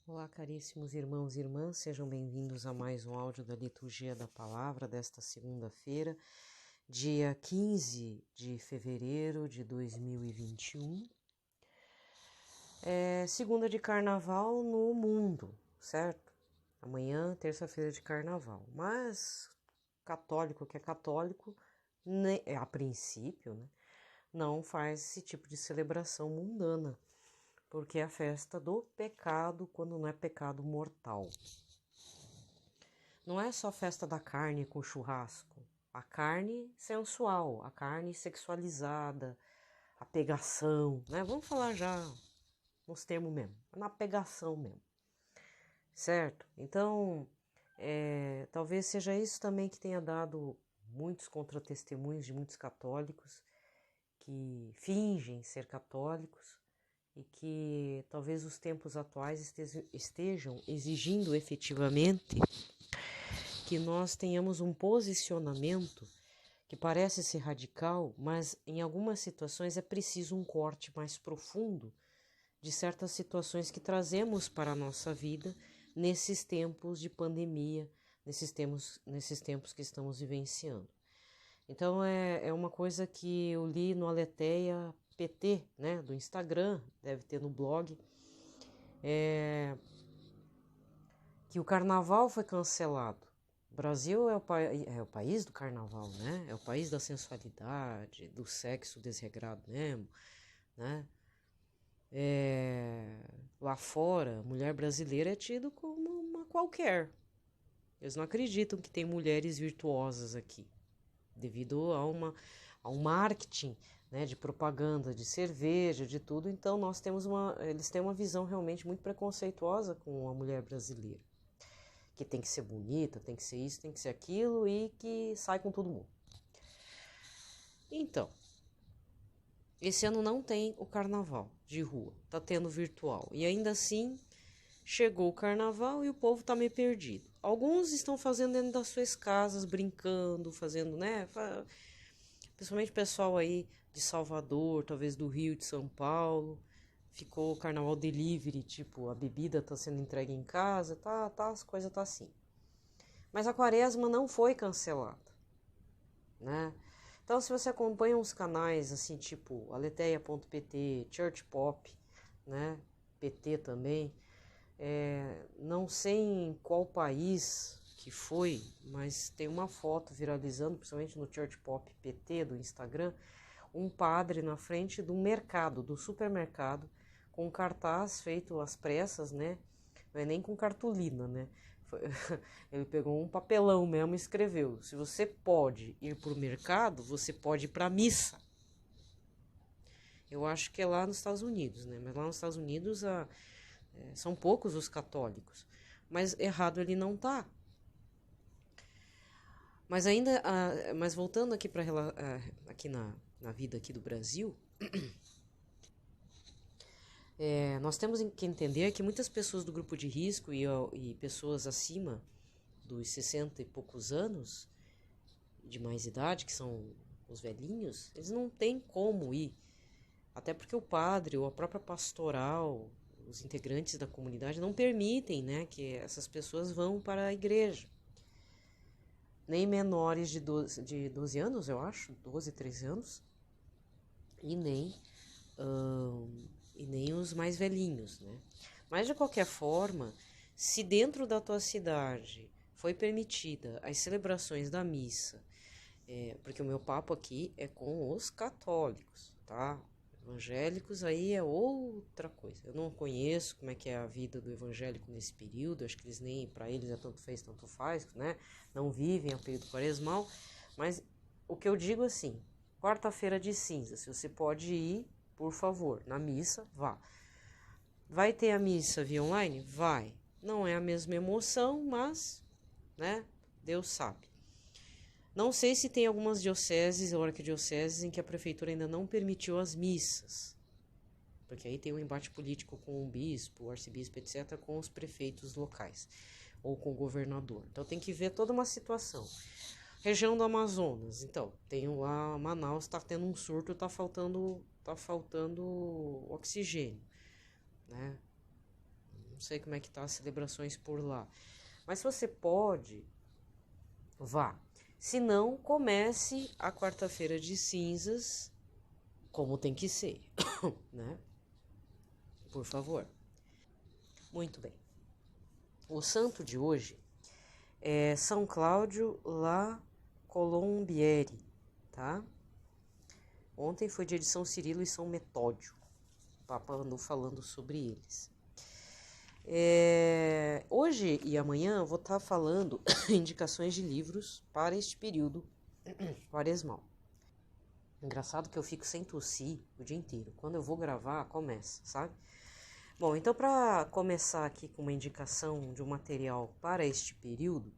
Olá, caríssimos irmãos e irmãs, sejam bem-vindos a mais um áudio da Liturgia da Palavra desta segunda-feira, dia 15 de fevereiro de 2021. Segunda de Carnaval no mundo, certo? Amanhã, terça-feira de Carnaval. Mas católico que é católico, a princípio, né, não faz esse tipo de celebração mundana, porque é a festa do pecado, quando não é pecado mortal. Não é só festa da carne com churrasco, a carne sensual, a carne sexualizada, a pegação, né? Vamos falar já nos termos mesmo, na pegação mesmo, certo? Então, talvez seja isso também que tenha dado muitos contra-testemunhos de muitos católicos que fingem ser católicos, e que talvez os tempos atuais estejam exigindo efetivamente que nós tenhamos um posicionamento que parece ser radical, mas em algumas situações é preciso um corte mais profundo de certas situações que trazemos para a nossa vida nesses tempos de pandemia, nesses tempos que estamos vivenciando. Então é uma coisa que eu li no Aletheia PT, né, do Instagram, deve ter no blog, que o carnaval foi cancelado. O Brasil é o país do carnaval, né? É o país da sensualidade, do sexo desregrado mesmo, né? Lá fora, mulher brasileira é tido como uma qualquer. Eles não acreditam que tem mulheres virtuosas aqui, devido a um marketing, né, de propaganda, de cerveja, de tudo. Então eles têm uma visão realmente muito preconceituosa com a mulher brasileira, que tem que ser bonita, tem que ser isso, tem que ser aquilo e que sai com todo mundo. Então, esse ano não tem o carnaval de rua, tá tendo virtual. E ainda assim, chegou o carnaval e o povo tá meio perdido. Alguns estão fazendo dentro das suas casas, brincando, fazendo, né? Principalmente o pessoal aí de Salvador, talvez do Rio, de São Paulo. Ficou o carnaval delivery, tipo, a bebida tá sendo entregue em casa, tá, as coisas tá assim. Mas a quaresma não foi cancelada, né? Então, se você acompanha uns canais assim, tipo aletheia.pt, Church Pop, né? PT também, não sei em qual país que foi, mas tem uma foto viralizando, principalmente no Church Pop PT do Instagram, um padre na frente do mercado, do supermercado, com um cartaz feito às pressas, né? Não é nem com cartolina, né? Ele pegou um papelão mesmo e escreveu: se você pode ir para o mercado, você pode ir para a missa. Eu acho que é lá nos Estados Unidos, né? Mas lá nos Estados Unidos são poucos os católicos. Mas errado ele não tá. Mas ainda, mas voltando aqui para aqui na vida aqui do Brasil, nós temos que entender que muitas pessoas do grupo de risco e pessoas acima dos 60 e poucos anos, de mais idade, que são os velhinhos, eles não têm como ir. Até porque o padre ou a própria pastoral, os integrantes da comunidade não permitem, né, que essas pessoas vão para a igreja. Nem menores de 12 anos, eu acho, 12, 13 anos, e nem os mais velhinhos, né? Mas de qualquer forma, se dentro da tua cidade foi permitida as celebrações da missa, porque o meu papo aqui é com os católicos, tá? Evangélicos aí é outra coisa. Eu não conheço como é que é a vida do evangélico nesse período, acho que eles nem, para eles é tanto fez, tanto faz, né? Não vivem a período quaresmal, mas o que eu digo assim, quarta-feira de cinza, se você pode ir, por favor, na missa, vá. Vai ter a missa via online? Vai. Não é a mesma emoção, mas, né, Deus sabe. Não sei se tem algumas dioceses ou arquidioceses em que a prefeitura ainda não permitiu as missas, porque aí tem um embate político com o bispo, o arcebispo, etc., com os prefeitos locais ou com o governador. Então tem que ver toda uma situação. Região do Amazonas, então, tem lá Manaus, está tendo um surto, está faltando oxigênio, né? Não sei como é que tá as celebrações por lá. Mas se você pode, vá. Se não, comece a quarta-feira de cinzas como tem que ser, né? Por favor. Muito bem. O santo de hoje é São Cláudio La Colombiere, tá? Ontem foi dia de São Cirilo e São Metódio. O Papa andou falando sobre eles. Hoje e amanhã eu vou estar falando indicações de livros para este período quaresmal. Engraçado que eu fico sem tossir o dia inteiro. Quando eu vou gravar, começa, sabe? Bom, então para começar aqui com uma indicação de um material para este período,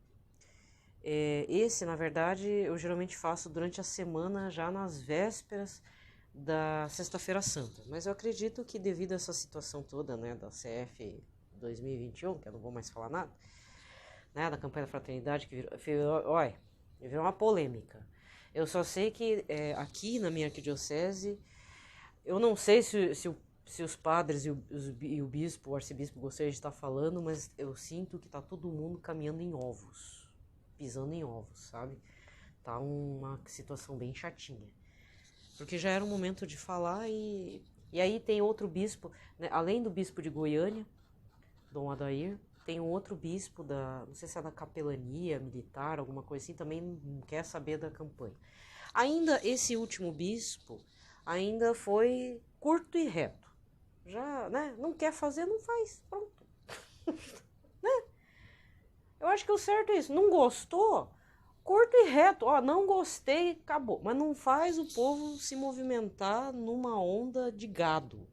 esse, na verdade, eu geralmente faço durante a semana, já nas vésperas da Sexta-feira Santa. Mas eu acredito que devido a essa situação toda, né, da CF 2021, que eu não vou mais falar nada, né, da campanha da fraternidade, que virou uma polêmica. Eu só sei que aqui na minha arquidiocese, eu não sei se os padres e o bispo, o arcebispo gostariam de estar falando, mas eu sinto que tá todo mundo caminhando em ovos, pisando em ovos, sabe? Tá uma situação bem chatinha. Porque já era o momento de falar e aí tem outro bispo, né? Além do bispo de Goiânia, Dom Adair, tem um outro bispo não sei se é da capelania militar, alguma coisa assim, também não quer saber da campanha. Ainda esse último bispo, ainda foi curto e reto. Já, né, não quer fazer, não faz, pronto. Né? Eu acho que o certo é isso, não gostou, curto e reto, não gostei, acabou. Mas não faz o povo se movimentar numa onda de gado.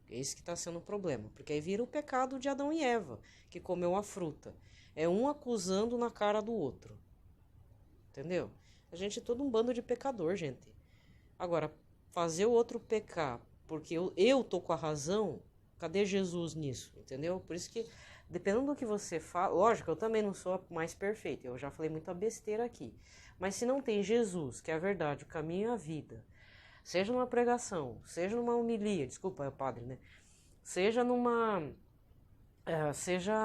Esse que está sendo o problema, porque aí vira o pecado de Adão e Eva, que comeu a fruta. É um acusando na cara do outro. Entendeu? A gente é todo um bando de pecador, gente. Agora, fazer o outro pecar porque eu tô com a razão, cadê Jesus nisso? Entendeu? Por isso que, dependendo do que você fala, lógico, eu também não sou a mais perfeita, eu já falei muita besteira aqui. Mas se não tem Jesus, que é a verdade, o caminho e a vida, seja numa pregação, seja numa homilia, desculpa, é o padre, né? Seja seja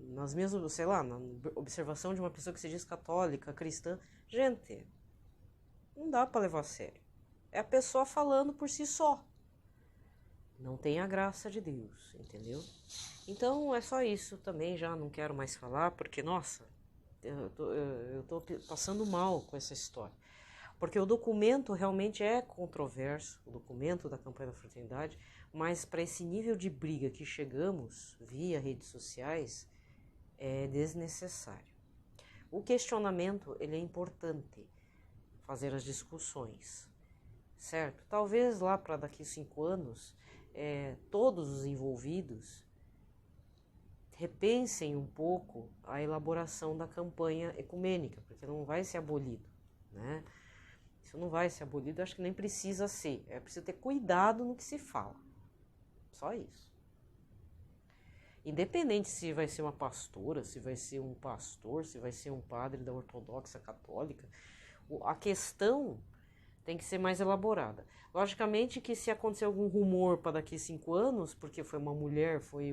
nas minhas, sei lá, na observação de uma pessoa que se diz católica, cristã, gente, não dá para levar a sério. É a pessoa falando por si só. Não tem a graça de Deus, entendeu? Então é só isso também, já não quero mais falar, porque, nossa, eu tô passando mal com essa história. Porque o documento realmente é controverso, o documento da campanha da fraternidade, mas para esse nível de briga que chegamos via redes sociais, é desnecessário. O questionamento, ele é importante, fazer as discussões, certo? Talvez lá para daqui 5 anos, todos os envolvidos repensem um pouco a elaboração da campanha ecumênica, porque não vai ser abolido, né? Isso não vai ser abolido, acho que nem precisa ser. É preciso ter cuidado no que se fala. Só isso. Independente se vai ser uma pastora, se vai ser um pastor, se vai ser um padre da ortodoxa católica, a questão tem que ser mais elaborada. Logicamente que se acontecer algum rumor para daqui 5 anos, porque foi uma mulher, foi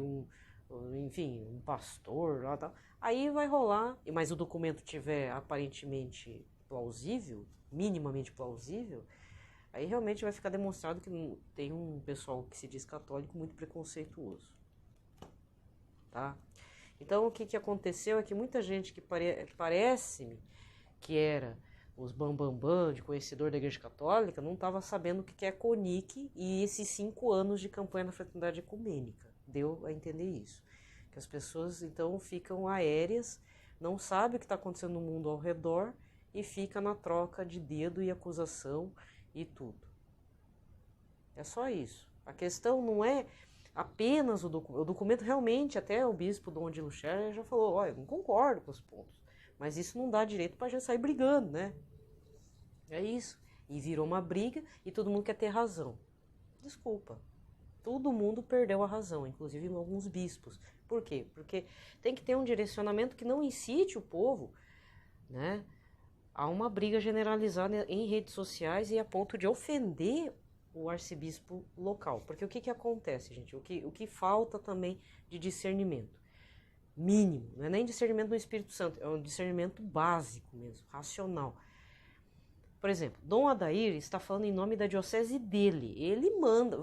enfim, um pastor, tal, aí vai rolar, mas o documento tiver aparentemente plausível, minimamente plausível, aí realmente vai ficar demonstrado que tem um pessoal que se diz católico muito preconceituoso, tá? Então o que aconteceu é que muita gente que parece-me que era os bambambam de conhecedor da Igreja Católica não estava sabendo o que é CONIC e esses 5 anos de campanha da fraternidade ecumênica. Deu a entender isso. Que as pessoas então ficam aéreas, não sabem o que está acontecendo no mundo ao redor e fica na troca de dedo e acusação e tudo. É só isso. A questão não é apenas o documento. O documento realmente, até o bispo Dom de Lucher já falou, olha, eu não concordo com os pontos. Mas isso não dá direito para a gente sair brigando, né? É isso. E virou uma briga e todo mundo quer ter razão. Desculpa. Todo mundo perdeu a razão, inclusive alguns bispos. Por quê? Porque tem que ter um direcionamento que não incite o povo, né, a uma briga generalizada em redes sociais e a ponto de ofender o arcebispo local. Porque o que acontece, gente? O que falta também de discernimento? Mínimo, não é nem discernimento do Espírito Santo, é um discernimento básico mesmo, racional. Por exemplo, Dom Adair está falando em nome da diocese dele. Ele manda,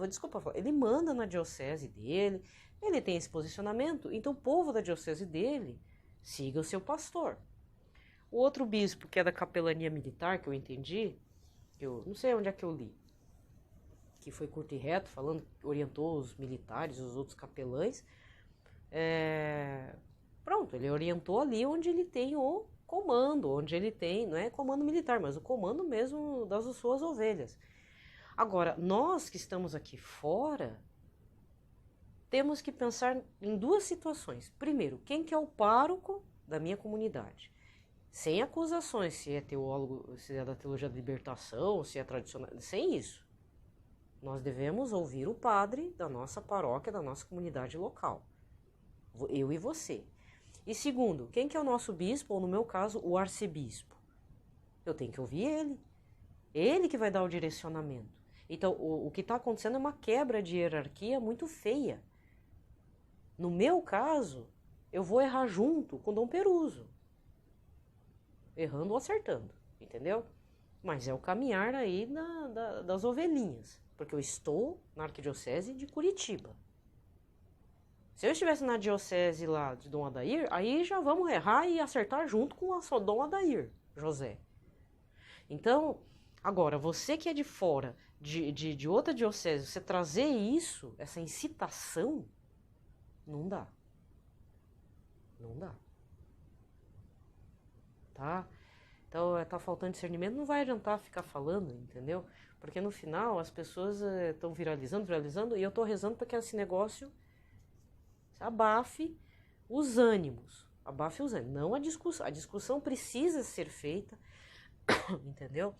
ele manda na diocese dele, ele tem esse posicionamento, então o povo da diocese dele siga o seu pastor. O outro bispo, que é da capelania militar, que eu entendi, eu não sei onde é que eu li, que foi curto e reto, falando, orientou os militares, os outros capelães, pronto, ele orientou ali onde ele tem o comando, onde ele tem, não é comando militar, mas o comando mesmo das suas ovelhas. Agora, nós que estamos aqui fora, temos que pensar em duas situações. Primeiro, quem que é o pároco da minha comunidade? Sem acusações, se é teólogo, se é da teologia da libertação, se é tradicional, sem isso. Nós devemos ouvir o padre da nossa paróquia, da nossa comunidade local. Eu e você. E segundo, quem que é o nosso bispo, ou no meu caso, o arcebispo? Eu tenho que ouvir ele. Ele que vai dar o direcionamento. Então, o que está acontecendo é uma quebra de hierarquia muito feia. No meu caso, eu vou errar junto com Dom Peruso. Errando ou acertando, entendeu? Mas é o caminhar aí das ovelhinhas. Porque eu estou na arquidiocese de Curitiba. Se eu estivesse na diocese lá de Dom Adair, aí já vamos errar e acertar junto com a Dom Adair, José. Então, agora, você que é de fora, de outra diocese, você trazer isso, essa incitação, não dá. Não dá. Tá? Então, tá faltando discernimento, não vai adiantar ficar falando, entendeu? Porque no final as pessoas estão viralizando, e eu tô rezando para que esse negócio abafe os ânimos. Abafe os ânimos. Não a discussão. A discussão precisa ser feita, entendeu?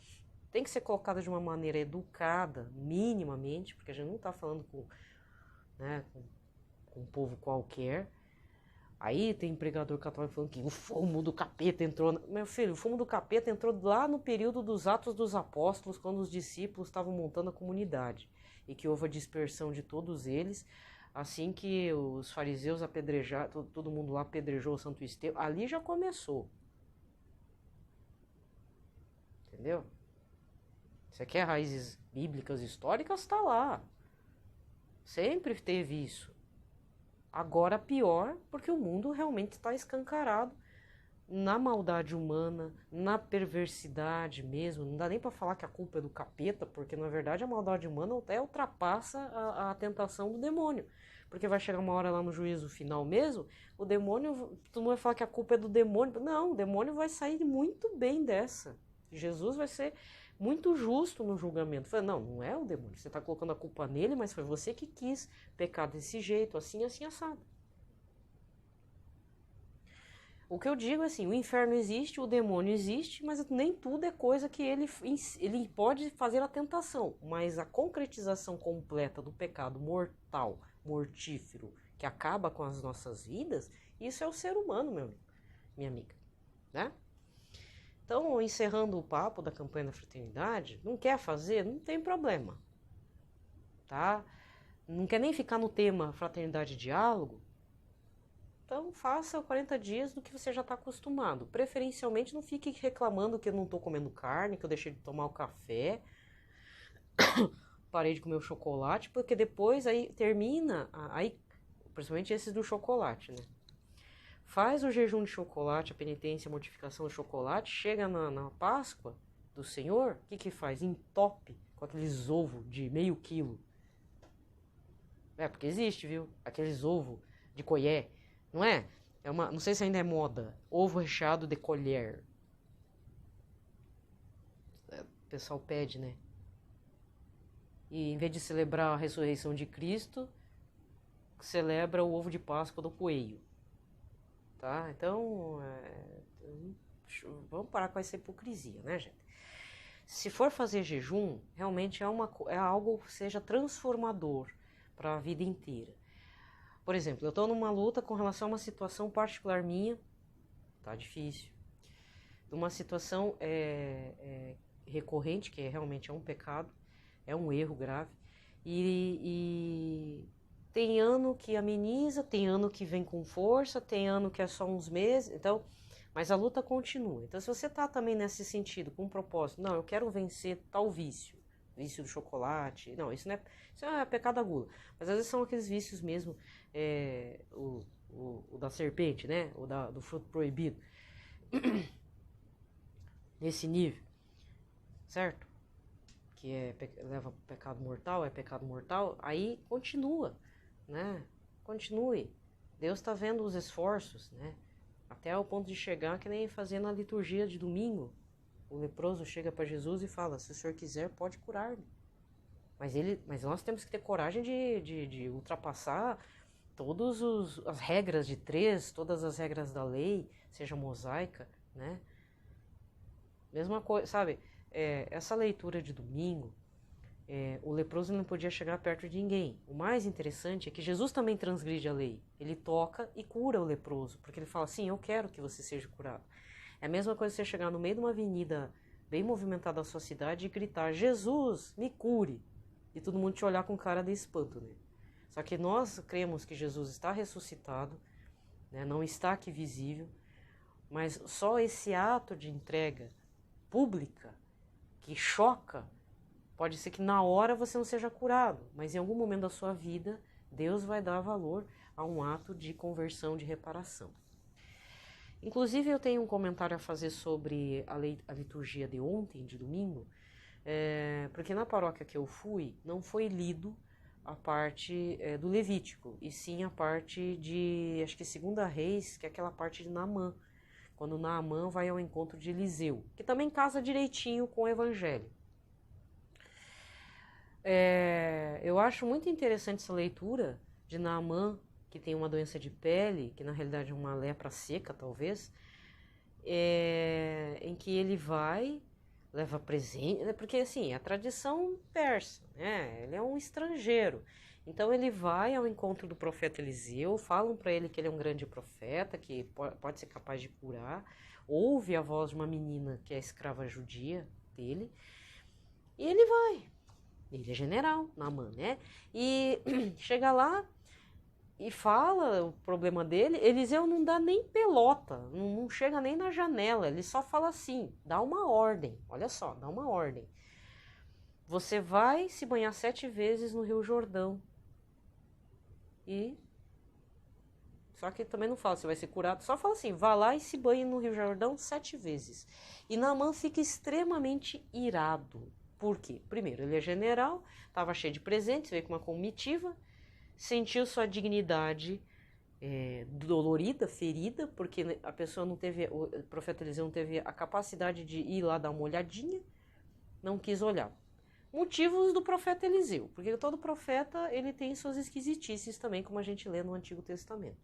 Tem que ser colocada de uma maneira educada, minimamente, porque a gente não está falando com um povo qualquer. Aí tem pregador católico falando que o fumo do capeta entrou... Meu filho, o fumo do capeta entrou lá no período dos Atos dos Apóstolos, quando os discípulos estavam montando a comunidade. E que houve a dispersão de todos eles, assim que os fariseus apedrejaram, todo mundo lá apedrejou o Santo Estevão. Ali já começou. Entendeu? Você quer raízes bíblicas históricas? Está lá. Sempre teve isso. Agora pior, porque o mundo realmente está escancarado na maldade humana, na perversidade mesmo. Não dá nem para falar que a culpa é do capeta, porque na verdade a maldade humana até ultrapassa a tentação do demônio. Porque vai chegar uma hora lá no juízo final mesmo, o demônio, tu não vai falar que a culpa é do demônio. Não, o demônio vai sair muito bem dessa. Jesus vai ser muito justo no julgamento. Fala, não é o demônio, você está colocando a culpa nele, mas foi você que quis pecar desse jeito, assim, assado. O que eu digo é assim, o inferno existe, o demônio existe, mas nem tudo é coisa que ele pode fazer a tentação, mas a concretização completa do pecado mortal, mortífero, que acaba com as nossas vidas, isso é o ser humano, meu amigo, minha amiga, né? Então, encerrando o papo da campanha da fraternidade, não quer fazer? Não tem problema, tá? Não quer nem ficar no tema fraternidade e diálogo? Então, faça 40 dias do que você já está acostumado. Preferencialmente, não fique reclamando que eu não estou comendo carne, que eu deixei de tomar o café, parei de comer o chocolate, porque depois aí termina, aí, principalmente esses do chocolate, né? Faz o jejum de chocolate, a penitência, a mortificação do chocolate, chega na Páscoa do Senhor, o que faz? Entope com aqueles ovos de meio quilo. Porque existe, viu? Aqueles ovos de colher, não é? Não sei se ainda é moda. Ovo recheado de colher. O pessoal pede, né? E em vez de celebrar a ressurreição de Cristo, celebra o ovo de Páscoa do coelho. Tá? Então, vamos parar com essa hipocrisia, né, gente? Se for fazer jejum, realmente é algo que seja transformador para a vida inteira. Por exemplo, eu estou numa luta com relação a uma situação particular minha, tá difícil, uma situação recorrente, que realmente é um pecado, é um erro grave. E tem ano que ameniza, tem ano que vem com força, tem ano que é só uns meses, então, mas a luta continua. Então, se você está também nesse sentido, com um propósito, não, eu quero vencer tal vício, vício do chocolate, não, isso é pecado da gula, mas às vezes são aqueles vícios mesmo, o da serpente, né, do fruto proibido, nesse nível, certo? Que leva ao pecado mortal, aí continua, né? Continue. Deus está vendo os esforços, né? Até ao ponto de chegar que nem fazendo a liturgia de domingo. O leproso chega para Jesus e fala, se o Senhor quiser, pode curar-me. Mas nós temos que ter coragem de ultrapassar todas as regras de três, todas as regras da lei, seja mosaica, né? Mesma coisa, sabe? Essa leitura de domingo, o leproso não podia chegar perto de ninguém. O mais interessante é que Jesus também transgride a lei. Ele toca e cura o leproso, porque ele fala assim, eu quero que você seja curado. É a mesma coisa você chegar no meio de uma avenida bem movimentada da sua cidade e gritar, Jesus, me cure. E todo mundo te olhar com cara de espanto, né? Só que nós cremos que Jesus está ressuscitado, né? Não está aqui visível, mas só esse ato de entrega pública que choca, pode ser que na hora você não seja curado, mas em algum momento da sua vida, Deus vai dar valor a um ato de conversão, de reparação. Inclusive, eu tenho um comentário a fazer sobre a liturgia de ontem, de domingo, porque na paróquia que eu fui, não foi lido a parte do Levítico, e sim a parte de, acho que 2 Reis, que é aquela parte de Naamã, quando Naamã vai ao encontro de Eliseu, que também casa direitinho com o Evangelho. Eu acho muito interessante essa leitura de Naamã, que tem uma doença de pele, que na realidade é uma lepra seca, talvez, em que ele vai, leva presente, porque assim, é a tradição persa, né? Ele é um estrangeiro. Então ele vai ao encontro do profeta Eliseu, falam para ele que ele é um grande profeta, que pode ser capaz de curar, ouve a voz de uma menina que é escrava judia dele, e ele vai. Ele é general, Naamã, né? E chega lá e fala o problema dele, Eliseu não dá nem pelota, não chega nem na janela, ele só fala assim, dá uma ordem, olha só, dá uma ordem. Você vai se banhar 7 vezes no Rio Jordão. Só que também não fala se vai ser curado, só fala assim, vá lá e se banhe no Rio Jordão 7 vezes. E Naamã fica extremamente irado. Por quê? Primeiro, ele é general, estava cheio de presentes, veio com uma comitiva, sentiu sua dignidade dolorida, ferida, porque a pessoa não teve, o profeta Eliseu não teve a capacidade de ir lá dar uma olhadinha, não quis olhar. Motivos do profeta Eliseu, porque todo profeta ele tem suas esquisitices também, como a gente lê no Antigo Testamento.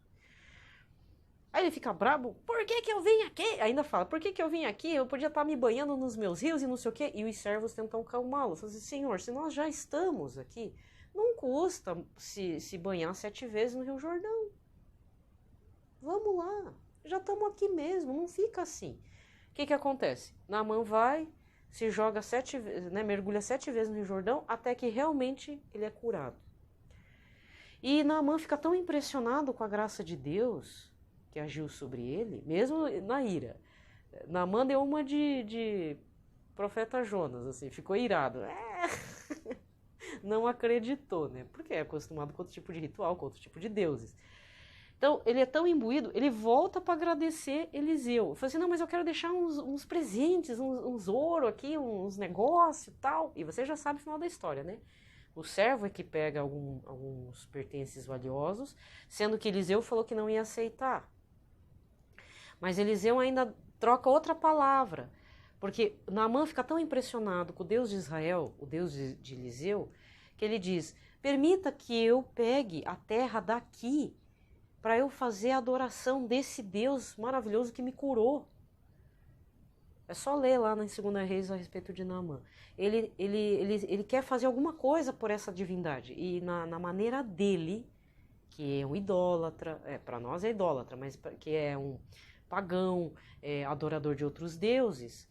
Aí ele fica brabo, por que eu vim aqui? Ainda fala, por que eu vim aqui? Eu podia estar me banhando nos meus rios e não sei o quê. E os servos tentam acalmá-lo. Falam assim, Senhor, se nós já estamos aqui, não custa se banhar 7 vezes no Rio Jordão. Vamos lá, já estamos aqui mesmo, não fica assim. O que acontece? Naamã vai, se joga 7 vezes, né, mergulha 7 vezes no Rio Jordão, até que realmente ele é curado. E Naamã fica tão impressionado com a graça de Deus que agiu sobre ele, mesmo na ira. Naamã deu uma de profeta Jonas, assim, ficou irado. Não acreditou, né? Porque é acostumado com outro tipo de ritual, com outro tipo de deuses. Então, ele é tão imbuído, ele volta para agradecer Eliseu. Ele fala assim, não, mas eu quero deixar uns presentes, uns ouro aqui, uns negócios e tal. E você já sabe o final da história, né? O servo é que pega alguns pertences valiosos, sendo que Eliseu falou que não ia aceitar. Mas Eliseu ainda troca outra palavra, porque Naamã fica tão impressionado com o Deus de Israel, o Deus de Eliseu, que ele diz, permita que eu pegue a terra daqui para eu fazer a adoração desse Deus maravilhoso que me curou. É só ler lá na 2 Reis a respeito de Naamã. Ele quer fazer alguma coisa por essa divindade. E na maneira dele, que é um idólatra, para nós é idólatra, mas que é um pagão, adorador de outros deuses,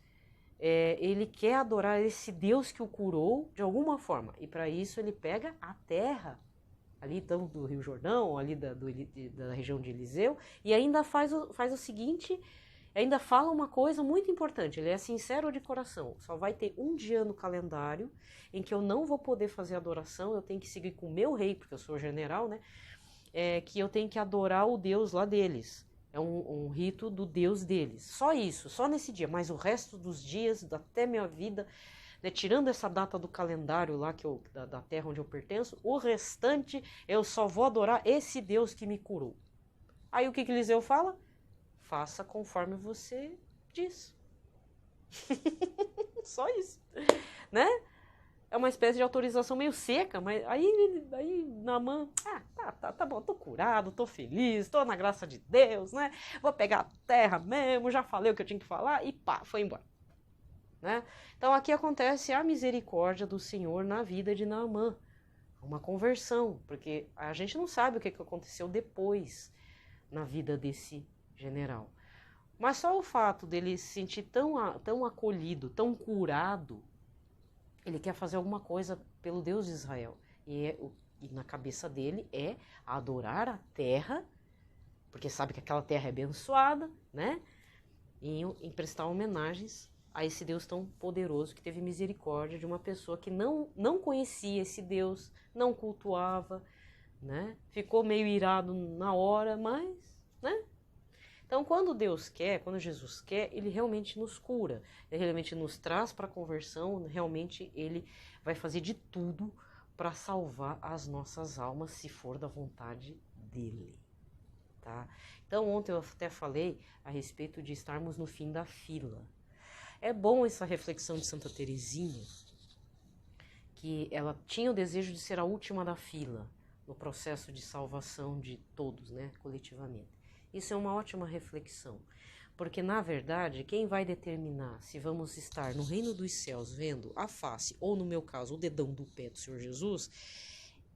ele quer adorar esse Deus que o curou de alguma forma. E para isso ele pega a terra, ali então do Rio Jordão, ali da região de Eliseu, e ainda faz o seguinte, ainda fala uma coisa muito importante, ele é sincero de coração, só vai ter um dia no calendário em que eu não vou poder fazer adoração, eu tenho que seguir com o meu rei, porque eu sou general, né? Que eu tenho que adorar o Deus lá deles. É um rito do Deus deles. Só isso, só nesse dia. Mas o resto dos dias, até minha vida, né, tirando essa data do calendário lá da terra onde eu pertenço, o restante eu só vou adorar esse Deus que me curou. Aí o que Eliseu fala? Faça conforme você diz. Só isso, né? É uma espécie de autorização meio seca, mas aí Naamã, tá bom, tô curado, tô feliz, tô na graça de Deus, né? Vou pegar a terra mesmo, já falei o que eu tinha que falar e pá, foi embora. Né? Então aqui acontece a misericórdia do Senhor na vida de Naamã, uma conversão, porque a gente não sabe o que aconteceu depois na vida desse general. Mas só o fato dele se sentir tão acolhido, tão curado, ele quer fazer alguma coisa pelo Deus de Israel. E na cabeça dele é adorar a terra, porque sabe que aquela terra é abençoada, né? E em prestar homenagens a esse Deus tão poderoso que teve misericórdia de uma pessoa que não conhecia esse Deus, não cultuava, né? Ficou meio irado na hora, mas, né? Então, quando Deus quer, quando Jesus quer, ele realmente nos cura, ele realmente nos traz para a conversão, realmente ele vai fazer de tudo para salvar as nossas almas, se for da vontade dele. Tá? Então, ontem eu até falei a respeito de estarmos no fim da fila. É bom essa reflexão de Santa Teresinha, que ela tinha o desejo de ser a última da fila no processo de salvação de todos, né, coletivamente. Isso é uma ótima reflexão, porque na verdade quem vai determinar se vamos estar no reino dos céus vendo a face, ou no meu caso o dedão do pé do Senhor Jesus,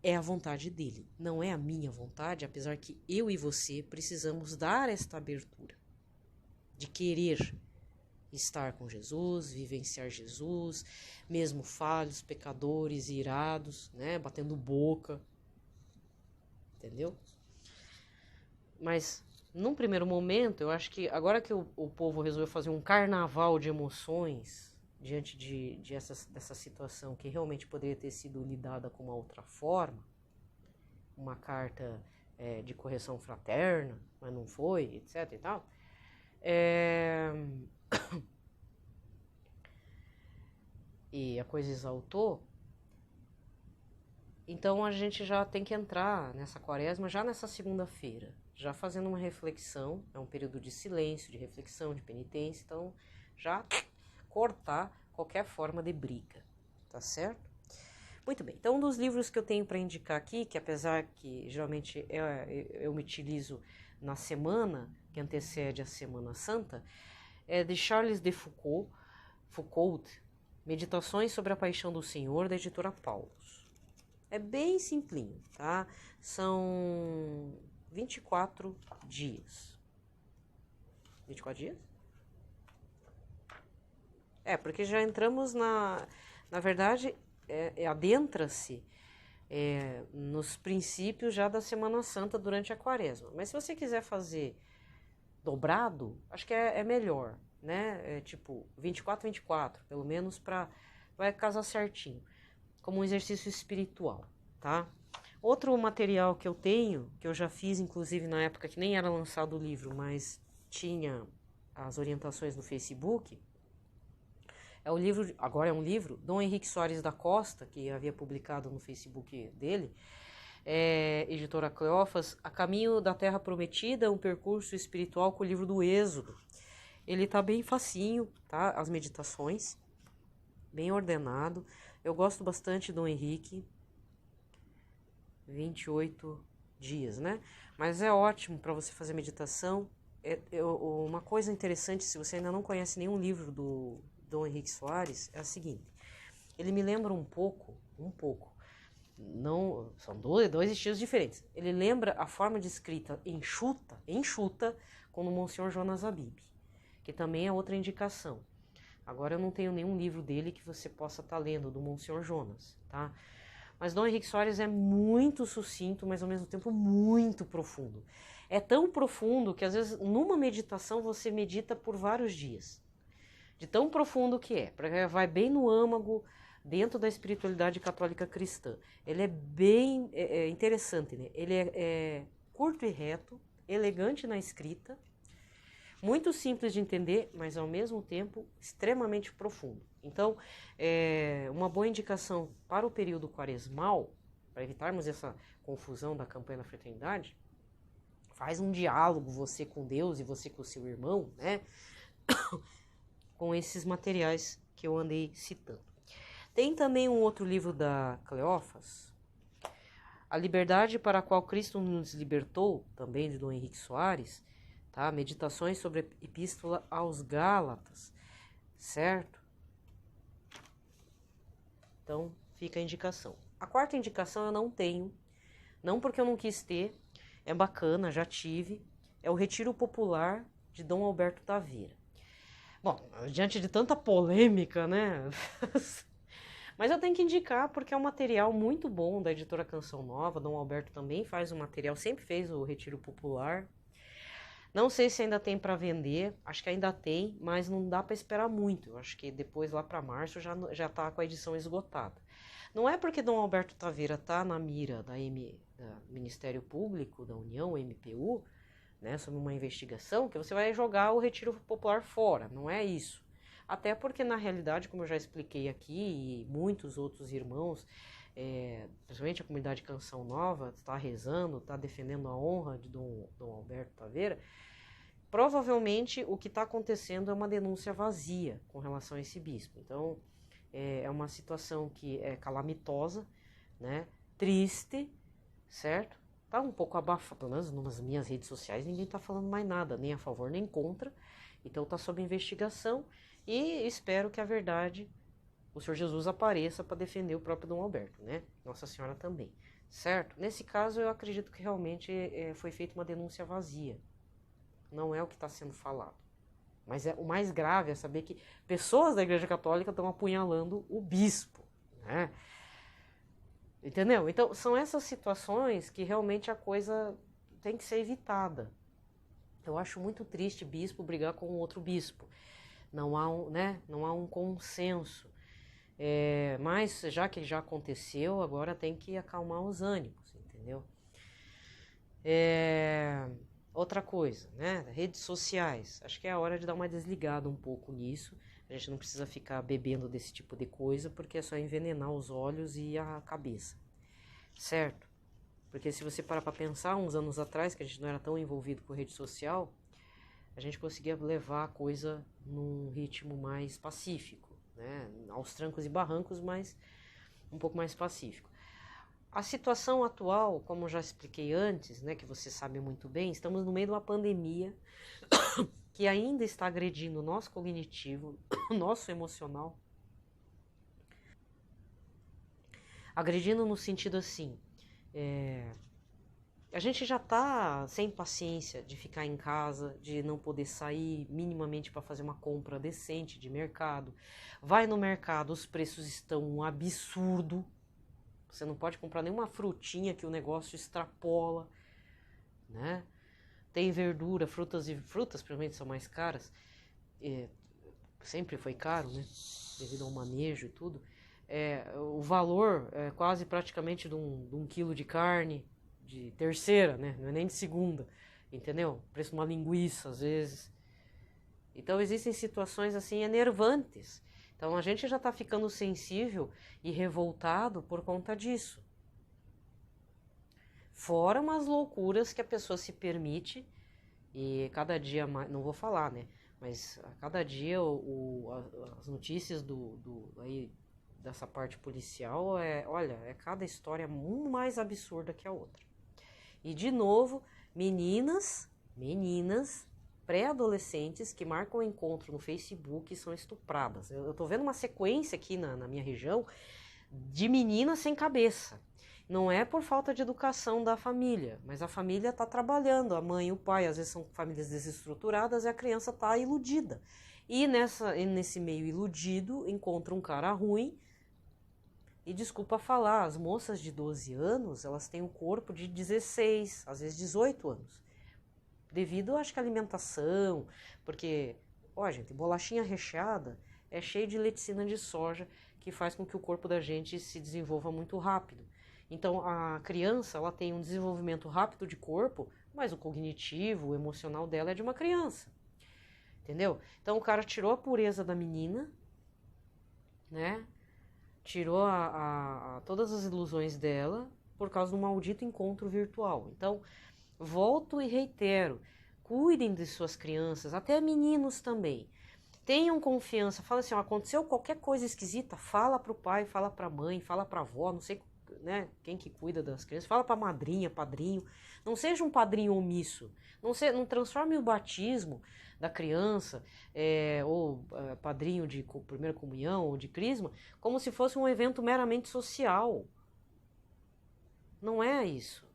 é a vontade dele, não é a minha vontade, apesar que eu e você precisamos dar esta abertura, de querer estar com Jesus, vivenciar Jesus, mesmo falhos, pecadores, irados, né, batendo boca, entendeu? Mas num primeiro momento, eu acho que agora que o povo resolveu fazer um carnaval de emoções diante dessa situação que realmente poderia ter sido lidada com uma outra forma, uma carta de correção fraterna, mas não foi, etc. e tal, e a coisa exaltou, então a gente já tem que entrar nessa quaresma já nessa segunda-feira, já fazendo uma reflexão, é um período de silêncio, de reflexão, de penitência, então já cortar qualquer forma de briga, tá certo? Muito bem, então um dos livros que eu tenho para indicar aqui, que apesar que geralmente eu me utilizo na semana que antecede a Semana Santa, é de Charles de Foucault, Meditações sobre a Paixão do Senhor, da editora Paulus. É bem simplinho, tá? São 24 dias. 24 dias? Porque já entramos na verdade, adentra-se nos princípios já da Semana Santa durante a Quaresma. Mas se você quiser fazer dobrado, acho que é melhor, né? Tipo 24, 24, pelo menos vai casar certinho, como um exercício espiritual, tá? Outro material que eu tenho, que eu já fiz inclusive na época que nem era lançado o livro, mas tinha as orientações no Facebook, agora é um livro, Dom Henrique Soares da Costa, que havia publicado no Facebook dele, editora Cleófas, A Caminho da Terra Prometida, um percurso espiritual com o livro do Êxodo. Ele tá bem facinho, tá? As meditações, bem ordenado. Eu gosto bastante do Henrique, 28 dias, né? Mas é ótimo para você fazer meditação. Uma coisa interessante, se você ainda não conhece nenhum livro do Dom Henrique Soares, é a seguinte. Ele me lembra um pouco, não, são dois estilos diferentes. Ele lembra a forma de escrita enxuta, como o Monsenhor Jonas Abib, que também é outra indicação. Agora eu não tenho nenhum livro dele que você possa estar lendo, do Monsenhor Jonas, tá? Mas Dom Henrique Soares é muito sucinto, mas ao mesmo tempo muito profundo. É tão profundo que às vezes numa meditação você medita por vários dias. De tão profundo que é, porque vai bem no âmago, dentro da espiritualidade católica cristã. Ele é bem interessante, né? Ele é curto e reto, elegante na escrita, muito simples de entender, mas ao mesmo tempo extremamente profundo. Então, uma boa indicação para o período quaresmal, para evitarmos essa confusão da campanha da fraternidade, faz um diálogo você com Deus e você com o seu irmão, né? Com esses materiais que eu andei citando. Tem também um outro livro da Cleófas, A Liberdade para a qual Cristo nos libertou, também de Dom Henrique Soares, tá? Meditações sobre a Epístola aos Gálatas, certo? Então, fica a indicação. A quarta indicação eu não tenho, não porque eu não quis ter, é bacana, já tive, é o Retiro Popular de Dom Alberto Taveira. Bom, diante de tanta polêmica, né? Mas eu tenho que indicar porque é um material muito bom da editora Canção Nova. Dom Alberto também faz um material, sempre fez o Retiro Popular. Não sei se ainda tem para vender, acho que ainda tem, mas não dá para esperar muito. Eu acho que depois, lá para março, já tá com a edição esgotada. Não é porque Dom Alberto Taveira tá na mira da Ministério Público, da União, MPU, né, sobre uma investigação, que você vai jogar o Retiro Popular fora, não é isso. Até porque, na realidade, como eu já expliquei aqui, e muitos outros irmãos, principalmente a comunidade Canção Nova, está rezando, está defendendo a honra de Dom Alberto Taveira, provavelmente o que está acontecendo é uma denúncia vazia com relação a esse bispo. Então, é uma situação que é calamitosa, né, triste, certo? Tá um pouco abafado, pelo menos nas minhas redes sociais ninguém tá falando mais nada, nem a favor nem contra. Então tá sob investigação e espero que a verdade, o Senhor Jesus apareça para defender o próprio Dom Alberto, né? Nossa Senhora também, certo? Nesse caso eu acredito que realmente foi feita uma denúncia vazia. Não é o que está sendo falado. Mas o mais grave é saber que pessoas da Igreja Católica estão apunhalando o bispo, né? Entendeu? Então, são essas situações que realmente a coisa tem que ser evitada. Eu acho muito triste bispo brigar com outro bispo. Não há um consenso. Mas, já que já aconteceu, agora tem que acalmar os ânimos, entendeu? Outra coisa, né? Redes sociais. Acho que é a hora de dar uma desligada um pouco nisso. A gente não precisa ficar bebendo desse tipo de coisa, porque é só envenenar os olhos e a cabeça, certo? Porque se você parar para pensar, uns anos atrás, que a gente não era tão envolvido com rede social, a gente conseguia levar a coisa num ritmo mais pacífico, né? Aos trancos e barrancos, mas um pouco mais pacífico. A situação atual, como já expliquei antes, né, que você sabe muito bem, estamos no meio de uma pandemia que ainda está agredindo o nosso cognitivo, o nosso emocional. Agredindo no sentido assim, a gente já está sem paciência de ficar em casa, de não poder sair minimamente para fazer uma compra decente de mercado. Vai no mercado, os preços estão um absurdo. Você não pode comprar nenhuma frutinha que o negócio extrapola, né? Tem verdura, frutas principalmente são mais caras. Sempre foi caro, né? Devido ao manejo e tudo. O valor é quase praticamente de um quilo de carne de terceira, né? Não é nem de segunda, entendeu? O preço de uma linguiça, às vezes. Então existem situações assim enervantes. Então a gente já está ficando sensível e revoltado por conta disso. Fora umas loucuras que a pessoa se permite e cada dia mais, não vou falar, né? Mas a cada dia as notícias aí, dessa parte policial olha, é cada história um mais absurda que a outra. E de novo, meninas pré-adolescentes que marcam um encontro no Facebook e são estupradas. Eu tô vendo uma sequência aqui na minha região de meninas sem cabeça. Não é por falta de educação da família, mas a família está trabalhando, a mãe e o pai, às vezes são famílias desestruturadas e a criança está iludida. E nesse meio iludido, encontra um cara ruim. E desculpa falar, as moças de 12 anos, elas têm um corpo de 16, às vezes 18 anos. Devido, acho que à alimentação, porque, ó, gente, bolachinha recheada é cheio de leticina de soja, que faz com que o corpo da gente se desenvolva muito rápido. Então, a criança, ela tem um desenvolvimento rápido de corpo, mas o cognitivo, o emocional dela é de uma criança. Entendeu? Então, o cara tirou a pureza da menina, né? Tirou todas as ilusões dela por causa do maldito encontro virtual. Então, volto e reitero, cuidem de suas crianças, até meninos também. Tenham confiança, fala assim, ó, aconteceu qualquer coisa esquisita, fala pro pai, fala pra mãe, fala pra avó, não sei, né, quem que cuida das crianças, fala pra madrinha, padrinho, não seja um padrinho omisso, não transforme o batismo da criança, ou padrinho de primeira comunhão ou de crisma, como se fosse um evento meramente social. Não é isso.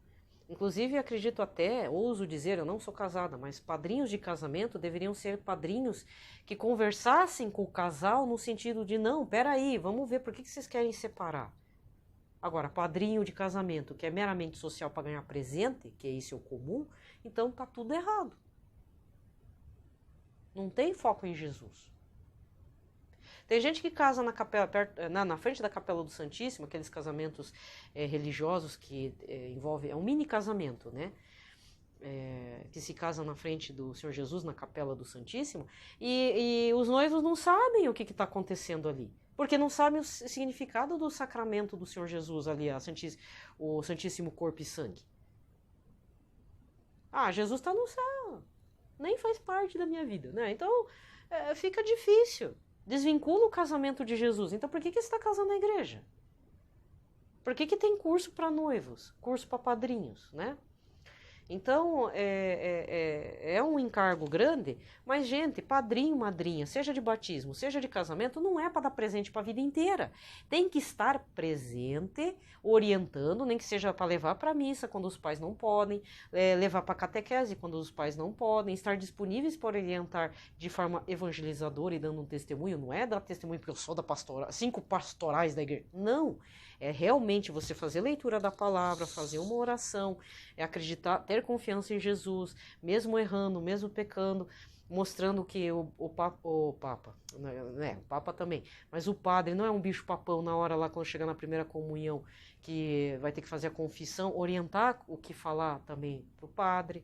Inclusive, acredito até, ouso dizer, eu não sou casada, mas padrinhos de casamento deveriam ser padrinhos que conversassem com o casal no sentido de, não, peraí, vamos ver por que vocês querem separar. Agora, padrinho de casamento que é meramente social para ganhar presente, que é esse o comum, então tá tudo errado. Não tem foco em Jesus. Tem gente que casa na capela, na frente da Capela do Santíssimo, aqueles casamentos religiosos que envolvem, é um mini casamento, né? Que se casa na frente do Senhor Jesus, na Capela do Santíssimo, e os noivos não sabem o que está acontecendo ali, porque não sabem o significado do sacramento do Senhor Jesus ali, o Santíssimo Corpo e Sangue. Ah, Jesus está no céu, nem faz parte da minha vida, né? Então, fica difícil. Desvincula o casamento de Jesus. Então, por que você está casando na igreja? Por que tem curso para noivos? Curso para padrinhos, né? Então, é um encargo grande, mas, gente, padrinho, madrinha, seja de batismo, seja de casamento, não é para dar presente para a vida inteira. Tem que estar presente, orientando, nem que seja para levar para a missa quando os pais não podem, levar para a catequese quando os pais não podem, estar disponíveis para orientar de forma evangelizadora e dando um testemunho. Não é dar testemunho porque eu sou da pastoral, 5 pastorais da igreja. Não. É realmente você fazer leitura da palavra, fazer uma oração, acreditar, ter confiança em Jesus, mesmo errando, mesmo pecando, mostrando que o Papa, né, o Papa também, mas o padre não é um bicho papão na hora lá quando chegar na primeira comunhão, que vai ter que fazer a confissão, orientar o que falar também pro padre,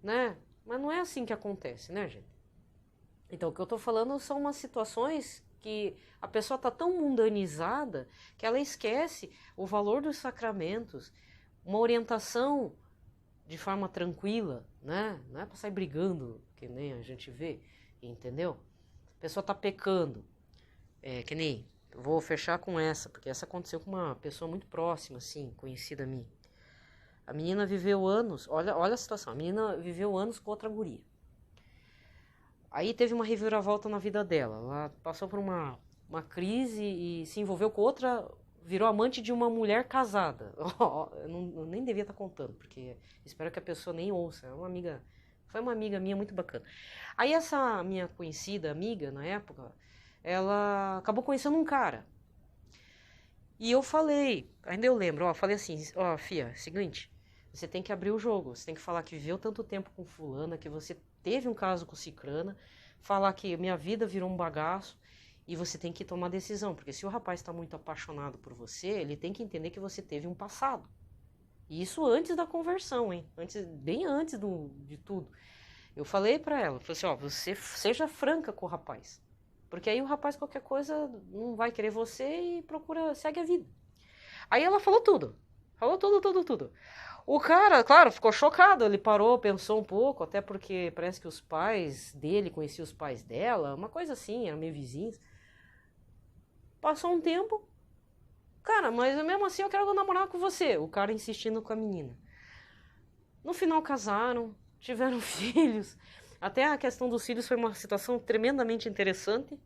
né? Mas não é assim que acontece, né, gente? Então, o que eu tô falando são umas situações que a pessoa está tão mundanizada que ela esquece o valor dos sacramentos, uma orientação de forma tranquila, né? Não é para sair brigando, que nem a gente vê, entendeu? A pessoa está pecando, que nem, eu vou fechar com essa, porque essa aconteceu com uma pessoa muito próxima, assim, conhecida a mim. A menina viveu anos, olha a situação, a menina viveu anos com outra guria. Aí teve uma reviravolta na vida dela. Ela passou por uma crise e se envolveu com outra, virou amante de uma mulher casada. Eu nem devia estar contando, porque espero que a pessoa nem ouça. Foi uma amiga minha muito bacana. Aí essa minha conhecida amiga, na época, ela acabou conhecendo um cara. E eu falei, ainda eu lembro, falei assim, fia, seguinte, você tem que abrir o jogo, você tem que falar que viveu tanto tempo com fulana, que você teve um caso com cicrana, falar que minha vida virou um bagaço e você tem que tomar decisão, porque se o rapaz está muito apaixonado por você, ele tem que entender que você teve um passado. E isso antes da conversão, hein? Bem antes de tudo. Eu falei pra ela, falei assim, você seja franca com o rapaz, porque aí o rapaz qualquer coisa não vai querer você e segue a vida. Aí ela falou tudo. Tudo. O cara, claro, ficou chocado, ele parou, pensou um pouco, até porque parece que os pais dele conheciam os pais dela, uma coisa assim, eram meio vizinhos. Passou um tempo, cara, mas mesmo assim eu quero namorar com você, o cara insistindo com a menina. No final casaram, tiveram filhos, até a questão dos filhos foi uma situação tremendamente interessante,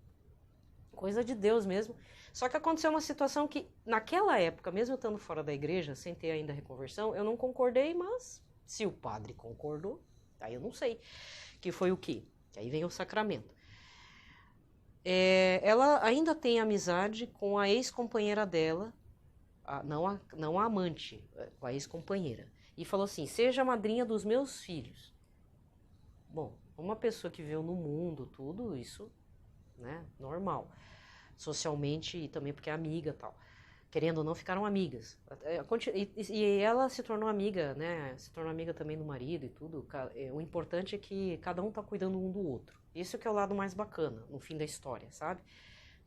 coisa de Deus mesmo. Só que aconteceu uma situação que, naquela época, mesmo eu estando fora da igreja, sem ter ainda reconversão, eu não concordei, mas se o padre concordou, aí eu não sei. Que foi o quê? que aí vem o sacramento. Ela ainda tem amizade com a ex-companheira dela, não a amante, com a ex-companheira. E falou assim, seja a madrinha dos meus filhos. Bom, uma pessoa que veio no mundo, tudo isso, né, normal. Socialmente e também porque é amiga e tal. Querendo ou não, ficaram amigas. E ela se tornou amiga, né? Se tornou amiga também do marido e tudo. O importante é que cada um tá cuidando um do outro. Isso que é o lado mais bacana, no fim da história, sabe?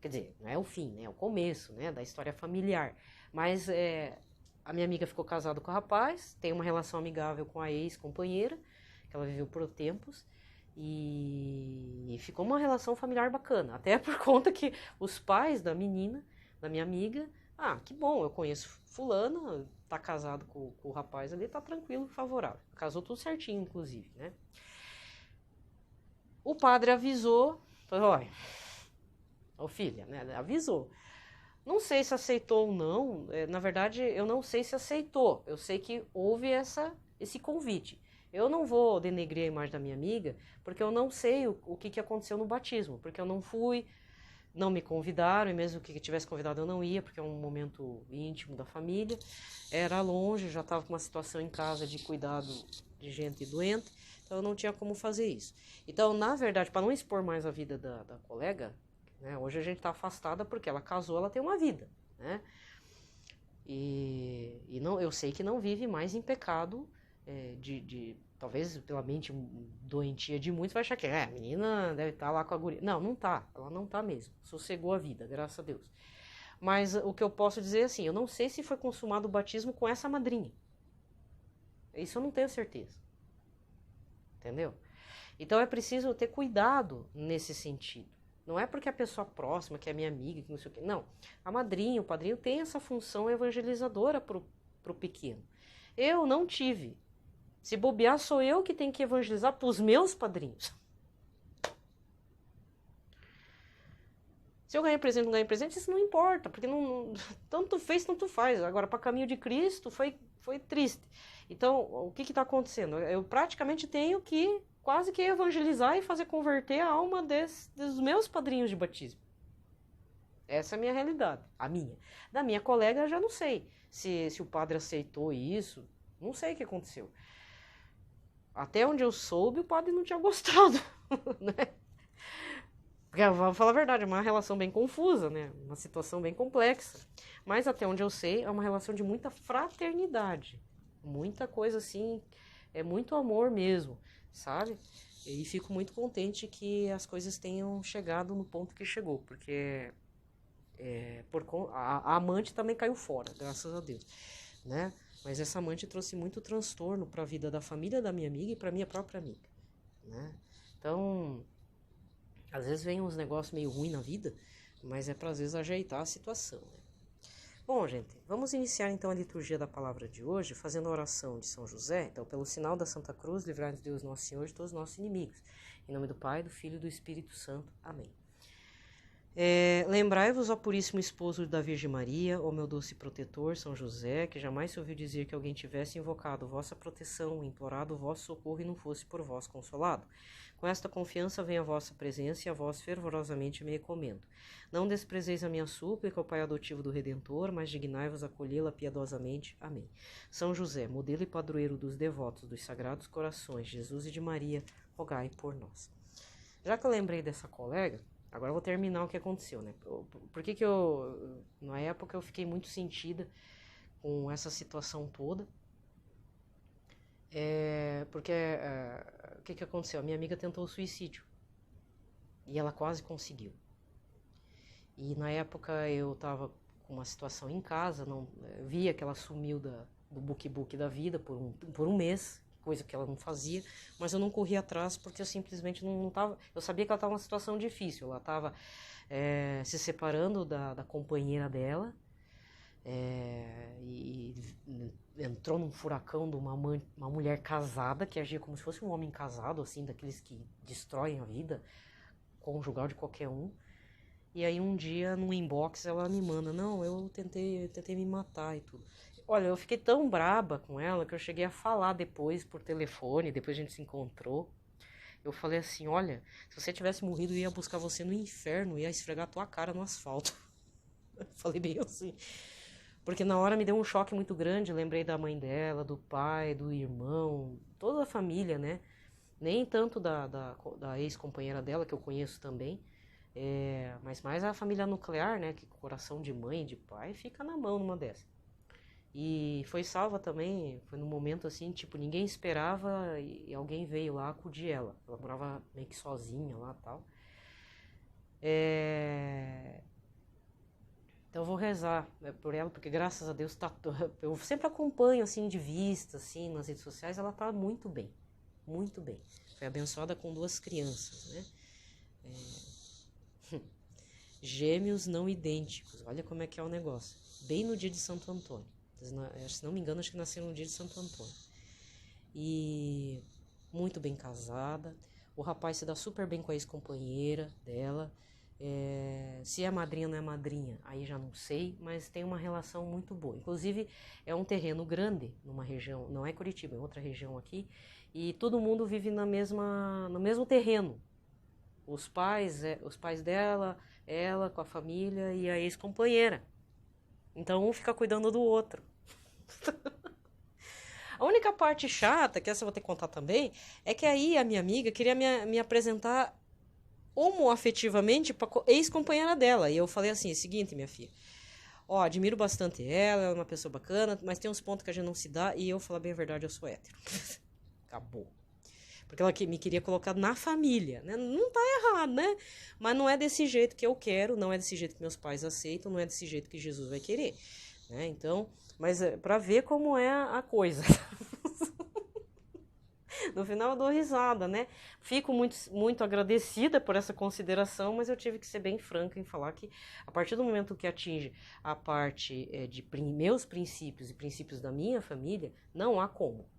Quer dizer, não é o fim, né? É o começo, né? Da história familiar. Mas a minha amiga ficou casada com o rapaz, tem uma relação amigável com a ex-companheira, que ela viveu por tempos. E ficou uma relação familiar bacana. Até por conta que os pais da menina, da minha amiga... que bom, eu conheço fulana, tá casado com o rapaz ali, tá tranquilo, favorável. Casou tudo certinho, inclusive, né? O padre avisou, falou, olha, filha, né, avisou. Não sei se aceitou ou não, na verdade, eu não sei se aceitou. Eu sei que houve esse convite. Eu não vou denegrir a imagem da minha amiga, porque eu não sei o que aconteceu no batismo, porque eu não fui... Não me convidaram, e mesmo que tivesse convidado eu não ia, porque é um momento íntimo da família. Era longe, já estava com uma situação em casa de cuidado de gente doente, então eu não tinha como fazer isso. Então, na verdade, para não expor mais a vida da colega, né, hoje a gente está afastada porque ela casou, ela tem uma vida, né? E não, eu sei que não vive mais em pecado talvez pela mente doentia de muitos vai achar que a menina deve estar lá com a guria. Não, não tá. Ela não tá mesmo. Sossegou a vida, graças a Deus. Mas o que eu posso dizer é assim, eu não sei se foi consumado o batismo com essa madrinha. Isso eu não tenho certeza. Entendeu? Então é preciso ter cuidado nesse sentido. Não é porque a pessoa próxima, que é minha amiga, que não sei o quê. Não. A madrinha, o padrinho tem essa função evangelizadora pro pequeno. Eu não tive. Se bobear, sou eu que tenho que evangelizar para os meus padrinhos. Se eu ganhei presente ou não ganhei presente, isso não importa, porque tanto fez, tanto faz. Agora, para caminho de Cristo, foi triste. Então, o que está acontecendo? Eu praticamente tenho que quase que evangelizar e fazer converter a alma dos meus padrinhos de batismo. Essa é a minha realidade, a minha. Da minha colega, eu já não sei se o padre aceitou isso, não sei o que aconteceu. Até onde eu soube, o padre não tinha gostado, né? Porque, vamos falar a verdade, é uma relação bem confusa, né? Uma situação bem complexa. Mas até onde eu sei, é uma relação de muita fraternidade. Muita coisa assim, é muito amor mesmo, sabe? E fico muito contente que as coisas tenham chegado no ponto que chegou, porque a amante também caiu fora, graças a Deus, né? Mas essa amante trouxe muito transtorno para a vida da família da minha amiga e para minha própria amiga, né? Então, às vezes vem uns negócios meio ruins na vida, mas é para às vezes ajeitar a situação, né? Bom, gente, vamos iniciar então a liturgia da palavra de hoje, fazendo a oração de São José. Então, pelo sinal da Santa Cruz, livrai-nos Deus Nosso Senhor de todos os nossos inimigos. Em nome do Pai, do Filho e do Espírito Santo. Amém. Lembrai-vos, ó puríssimo esposo da Virgem Maria, ó meu doce protetor, São José, que jamais se ouviu dizer que alguém tivesse invocado vossa proteção, implorado o vosso socorro e não fosse por vós consolado. Com esta confiança vem a vossa presença e a vós fervorosamente me recomendo. Não desprezeis a minha súplica, ó Pai adotivo do Redentor, mas dignai-vos acolhê-la piedosamente. Amém. São José, modelo e padroeiro dos devotos dos Sagrados Corações, Jesus e de Maria, rogai por nós. Já que eu lembrei dessa colega, agora eu vou terminar o que aconteceu, né? Por que na época eu fiquei muito sentida com essa situação toda? Porque o que aconteceu? A minha amiga tentou suicídio e ela quase conseguiu. E na época eu estava com uma situação em casa, via que ela sumiu do book da vida por um mês, coisa que ela não fazia, mas eu não corri atrás porque eu simplesmente não estava... Eu sabia que ela estava numa situação difícil, ela estava se separando da companheira dela, e entrou num furacão de uma mulher casada, que agia como se fosse um homem casado, assim, daqueles que destroem a vida conjugal de qualquer um. E aí um dia, no inbox, ela me manda, não, eu tentei me matar e tudo. Olha, eu fiquei tão braba com ela que eu cheguei a falar depois por telefone, depois a gente se encontrou. Eu falei assim, olha, se você tivesse morrido, eu ia buscar você no inferno, ia esfregar tua cara no asfalto. Eu falei bem assim. Porque na hora me deu um choque muito grande, lembrei da mãe dela, do pai, do irmão, toda a família, né? Nem tanto da ex-companheira dela, que eu conheço também, mas mais a família nuclear, né? Que coração de mãe e de pai fica na mão numa dessas. E foi salva também, foi num momento assim, tipo, ninguém esperava e alguém veio lá acudir ela. Ela morava meio que sozinha lá e tal. Então eu vou rezar por ela, porque graças a Deus tá, eu sempre acompanho assim de vista, assim, nas redes sociais, ela tá muito bem, muito bem. Foi abençoada com 2 crianças, né? Gêmeos não idênticos, olha como é que é o negócio. Bem no dia de Santo Antônio. Se não me engano, acho que nasceram no dia de Santo Antônio. E muito bem casada. O rapaz se dá super bem com a ex-companheira dela. Se é madrinha ou não é madrinha, aí já não sei, mas tem uma relação muito boa. Inclusive, é um terreno grande numa região, não é Curitiba, é outra região aqui, e todo mundo vive no mesmo terreno. Os pais dela, ela com a família e a ex-companheira. Então um fica cuidando do outro. A única parte chata, que essa eu vou ter que contar também, é que aí a minha amiga queria me apresentar homoafetivamente para ex-companheira dela. E eu falei assim, é seguinte, minha filha, ó, admiro bastante ela, ela é uma pessoa bacana, mas tem uns pontos que a gente não se dá, e eu, falar bem a verdade, eu sou hétero. Acabou. Porque ela me queria colocar na família, né? Não tá errado, né? Mas não é desse jeito que eu quero, não é desse jeito que meus pais aceitam, não é desse jeito que Jesus vai querer, né? Então, mas para ver como é a coisa. No final eu dou risada, né? Fico muito, muito agradecida por essa consideração, mas eu tive que ser bem franca em falar que a partir do momento que atinge a parte de meus princípios e princípios da minha família, não há como.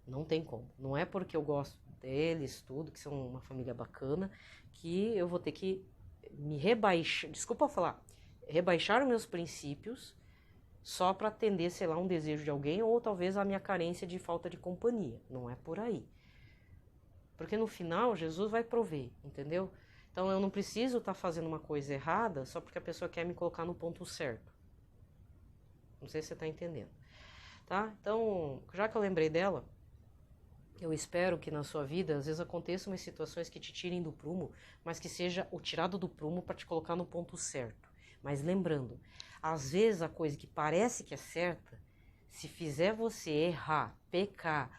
Não tem como. Não é porque eu gosto deles, tudo, que são uma família bacana, que eu vou ter que me rebaixar, desculpa falar, rebaixar os meus princípios só para atender, sei lá, um desejo de alguém ou talvez a minha carência de falta de companhia. Não é por aí. Porque no final, Jesus vai prover, entendeu? Então eu não preciso estar fazendo uma coisa errada só porque a pessoa quer me colocar no ponto certo. Não sei se você está entendendo. Tá? Então, já que eu lembrei dela, eu espero que na sua vida, às vezes aconteçam umas situações que te tirem do prumo, mas que seja o tirado do prumo para te colocar no ponto certo. Mas lembrando, às vezes a coisa que parece que é certa, se fizer você errar, pecar,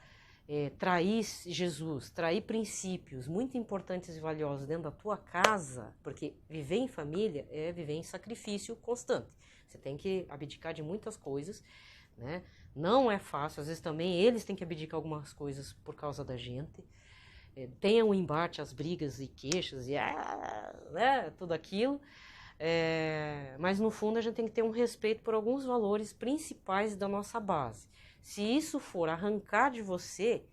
trair Jesus, trair princípios muito importantes e valiosos dentro da tua casa, porque viver em família é viver em sacrifício constante. Você tem que abdicar de muitas coisas, né? Não é fácil, às vezes também eles têm que abdicar algumas coisas por causa da gente. Tem um embate, as brigas e queixas e né, tudo aquilo. Mas no fundo a gente tem que ter um respeito por alguns valores principais da nossa base. Se isso for arrancar de você,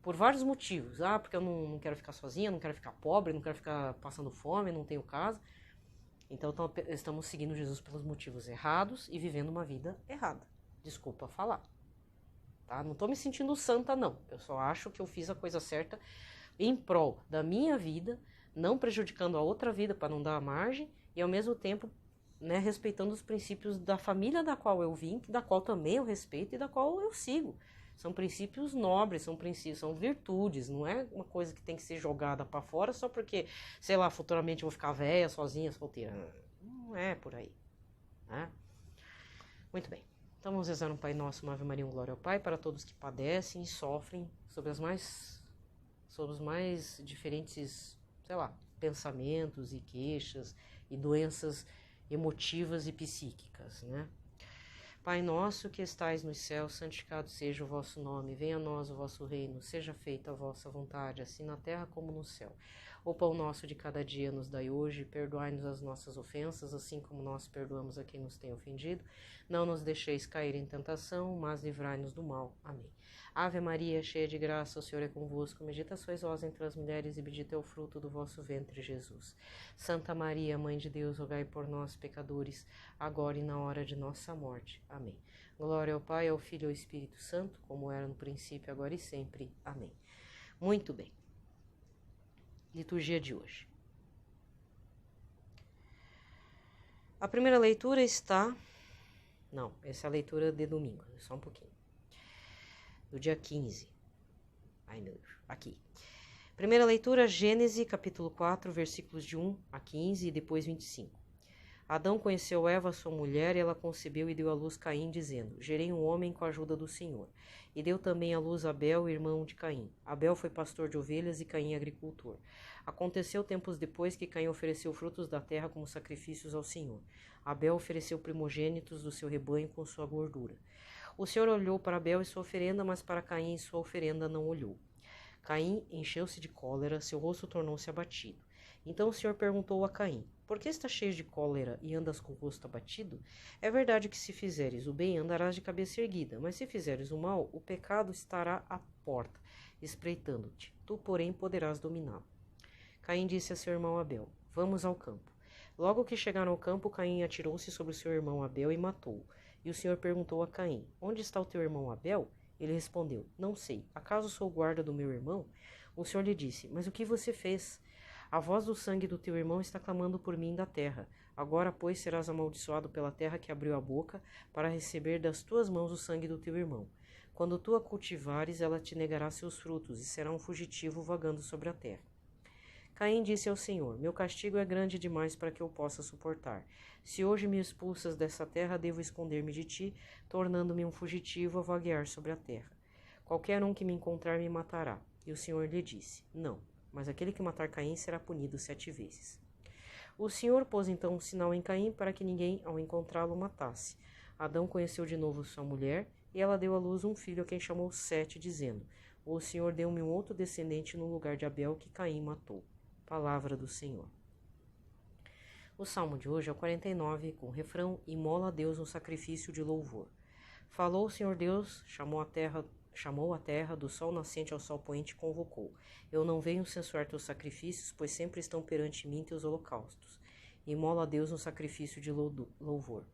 por vários motivos, porque eu não quero ficar sozinha, não quero ficar pobre, não quero ficar passando fome, não tenho casa, então estamos seguindo Jesus pelos motivos errados e vivendo uma vida errada. Desculpa falar. Tá? Não estou me sentindo santa, não. Eu só acho que eu fiz a coisa certa em prol da minha vida, não prejudicando a outra vida para não dar margem e ao mesmo tempo, né, respeitando os princípios da família da qual eu vim, da qual também eu respeito e da qual eu sigo. São princípios nobres, são princípios, são virtudes, não é uma coisa que tem que ser jogada para fora só porque, sei lá, futuramente eu vou ficar velha, sozinha, solteira. Não é por aí, né? Muito bem. Então vamos rezar um Pai Nosso, uma Ave Maria, um Glória ao Pai, para todos que padecem e sofrem sobre os mais diferentes, sei lá, pensamentos e queixas e doenças emotivas e psíquicas, né? Pai nosso que estais nos céus, santificado seja o vosso nome, venha a nós o vosso reino, seja feita a vossa vontade, assim na terra como no céu. O pão nosso de cada dia nos dai hoje, perdoai-nos as nossas ofensas, assim como nós perdoamos a quem nos tem ofendido. Não nos deixeis cair em tentação, mas livrai-nos do mal. Amém. Ave Maria, cheia de graça, o Senhor é convosco. Bendita sois vós entre as mulheres e bendito é o fruto do vosso ventre, Jesus. Santa Maria, Mãe de Deus, rogai por nós, pecadores, agora e na hora de nossa morte. Amém. Glória ao Pai, ao Filho e ao Espírito Santo, como era no princípio, agora e sempre. Amém. Muito bem. Liturgia de hoje. A primeira leitura está... Não, essa é a leitura de domingo, só um pouquinho. Do dia 15. Ai, meu Deus. Aqui. Primeira leitura, Gênesis, capítulo 4, versículos de 1 a 15 e depois 25. Adão conheceu Eva, sua mulher, e ela concebeu e deu à luz Caim, dizendo: Gerei um homem com a ajuda do Senhor. E deu também à luz Abel, irmão de Caim. Abel foi pastor de ovelhas e Caim agricultor. Aconteceu tempos depois que Caim ofereceu frutos da terra como sacrifícios ao Senhor. Abel ofereceu primogênitos do seu rebanho com sua gordura. O Senhor olhou para Abel e sua oferenda, mas para Caim e sua oferenda não olhou. Caim encheu-se de cólera, seu rosto tornou-se abatido. Então o Senhor perguntou a Caim: Por que estás cheio de cólera e andas com o rosto abatido? É verdade que se fizeres o bem, andarás de cabeça erguida, mas se fizeres o mal, o pecado estará à porta, espreitando-te. Tu, porém, poderás dominá-lo. Caim disse a seu irmão Abel: Vamos ao campo. Logo que chegaram ao campo, Caim atirou-se sobre o seu irmão Abel e matou-o. E o Senhor perguntou a Caim: Onde está o teu irmão Abel? Ele respondeu: Não sei. Acaso sou guarda do meu irmão? O Senhor lhe disse: Mas o que você fez? A voz do sangue do teu irmão está clamando por mim da terra. Agora, pois, serás amaldiçoado pela terra que abriu a boca para receber das tuas mãos o sangue do teu irmão. Quando tu a cultivares, ela te negará seus frutos e será um fugitivo vagando sobre a terra. Caim disse ao Senhor: Meu castigo é grande demais para que eu possa suportar. Se hoje me expulsas dessa terra, devo esconder-me de ti, tornando-me um fugitivo a vaguear sobre a terra. Qualquer um que me encontrar me matará. E o Senhor lhe disse: Não, mas aquele que matar Caim será punido 7 vezes. O Senhor pôs então um sinal em Caim para que ninguém, ao encontrá-lo, matasse. Adão conheceu de novo sua mulher, e ela deu à luz um filho a quem chamou Sete, dizendo: O Senhor deu-me um outro descendente no lugar de Abel que Caim matou. Palavra do Senhor. O salmo de hoje é o 49, com o refrão: Imola a Deus um sacrifício de louvor. Falou o Senhor Deus, chamou a terra, do sol nascente ao sol poente, convocou. Eu não venho censurar teus sacrifícios, pois sempre estão perante mim teus holocaustos. Imola a Deus um sacrifício de louvor.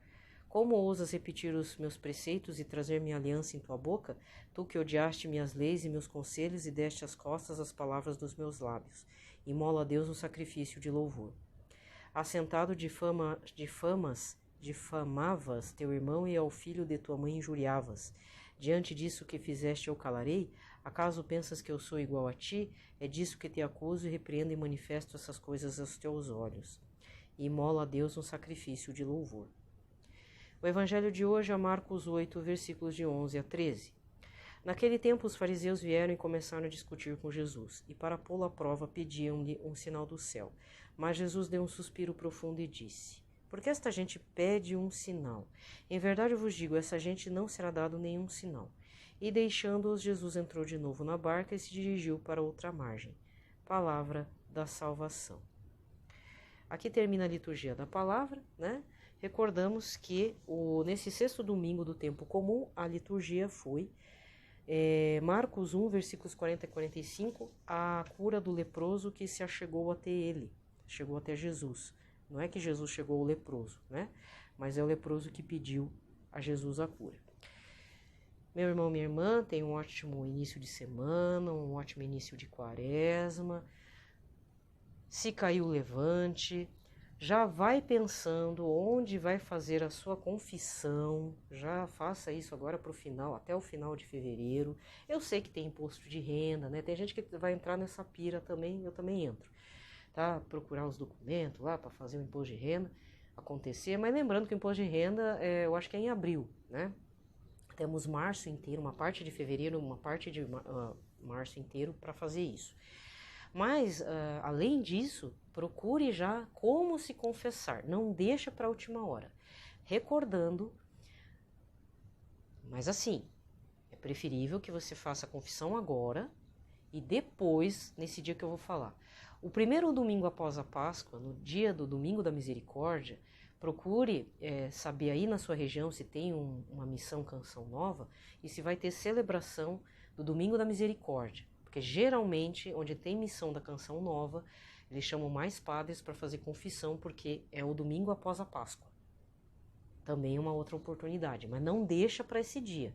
Como ousas repetir os meus preceitos e trazer minha aliança em tua boca? Tu que odiaste minhas leis e meus conselhos e deste as costas às palavras dos meus lábios. Imola a Deus um sacrifício de louvor. Assentado difamavas teu irmão e ao filho de tua mãe injuriavas. Diante disso que fizeste eu calarei? Acaso pensas que eu sou igual a ti? É disso que te acuso e repreendo e manifesto essas coisas aos teus olhos. Imola a Deus um sacrifício de louvor. O evangelho de hoje é Marcos 8, versículos de 11 a 13. Naquele tempo os fariseus vieram e começaram a discutir com Jesus, e para pô-lo à prova pediam-lhe um sinal do céu. Mas Jesus deu um suspiro profundo e disse: Por que esta gente pede um sinal? Em verdade eu vos digo, essa gente não será dado nenhum sinal. E deixando-os, Jesus entrou de novo na barca e se dirigiu para outra margem. Palavra da salvação. Aqui termina a liturgia da palavra, né? Recordamos que nesse sexto domingo do tempo comum, a liturgia foi Marcos 1, versículos 40 e 45, a cura do leproso que se achegou até ele, chegou até Jesus. Não é que Jesus chegou ao leproso, né? Mas é o leproso que pediu a Jesus a cura. Meu irmão, minha irmã, tenha um ótimo início de semana, um ótimo início de quaresma. Se caiu, levante. Já vai pensando onde vai fazer a sua confissão. Já faça isso agora para o final, até o final de fevereiro. Eu sei que tem imposto de renda, né? Tem gente que vai entrar nessa pira também, eu também entro. Tá? Procurar os documentos lá para fazer o imposto de renda acontecer. Mas lembrando que o imposto de renda, eu acho que é em abril, né? Temos março inteiro, uma parte de fevereiro, uma parte de março inteiro para fazer isso. Mas, além disso, procure já como se confessar. Não deixa para a última hora. Recordando, mas assim, é preferível que você faça a confissão agora e depois, nesse dia que eu vou falar. O primeiro domingo após a Páscoa, no dia do Domingo da Misericórdia, procure saber aí na sua região se tem uma missão Canção Nova e se vai ter celebração do Domingo da Misericórdia. Porque geralmente, onde tem missão da Canção Nova, eles chamam mais padres para fazer confissão, porque é o domingo após a Páscoa. Também é uma outra oportunidade, mas não deixa para esse dia.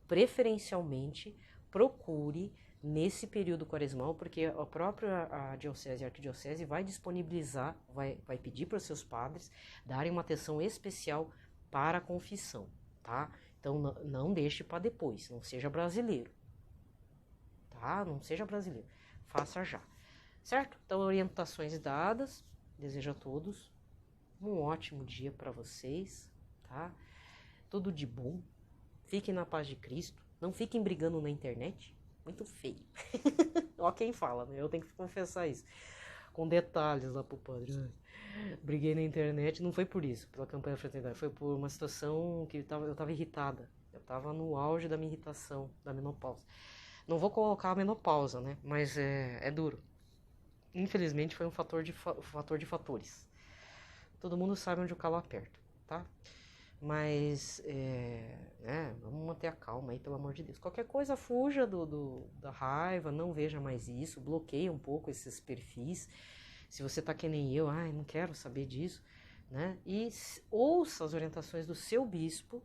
Preferencialmente, procure nesse período quaresmal, porque a própria diocese, a arquidiocese vai disponibilizar, vai pedir para os seus padres darem uma atenção especial para a confissão, tá? Então não deixe para depois, não seja brasileiro, tá? Não seja brasileiro, faça já, certo? Então, orientações dadas, desejo a todos um ótimo dia para vocês, tá? Tudo de bom, fiquem na paz de Cristo, não fiquem brigando na internet, muito feio. Ó quem fala, né? Eu tenho que confessar isso. Com detalhes lá pro padre. Briguei na internet, não foi por isso, pela campanha da fraternidade, foi por uma situação que eu tava irritada. Eu tava no auge da minha irritação, da menopausa. Não vou colocar a menopausa, né? Mas é duro. Infelizmente foi um fator de fatores. Todo mundo sabe onde o calo aperta, tá? Mas, vamos manter a calma aí, pelo amor de Deus. Qualquer coisa, fuja da raiva, não veja mais isso, bloqueia um pouco esses perfis. Se você tá que nem eu, não quero saber disso, né? E ouça as orientações do seu bispo,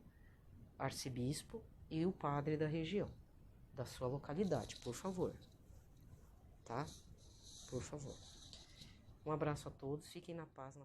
arcebispo e o padre da região, da sua localidade, por favor. Tá? Por favor. Um abraço a todos, fiquem na paz,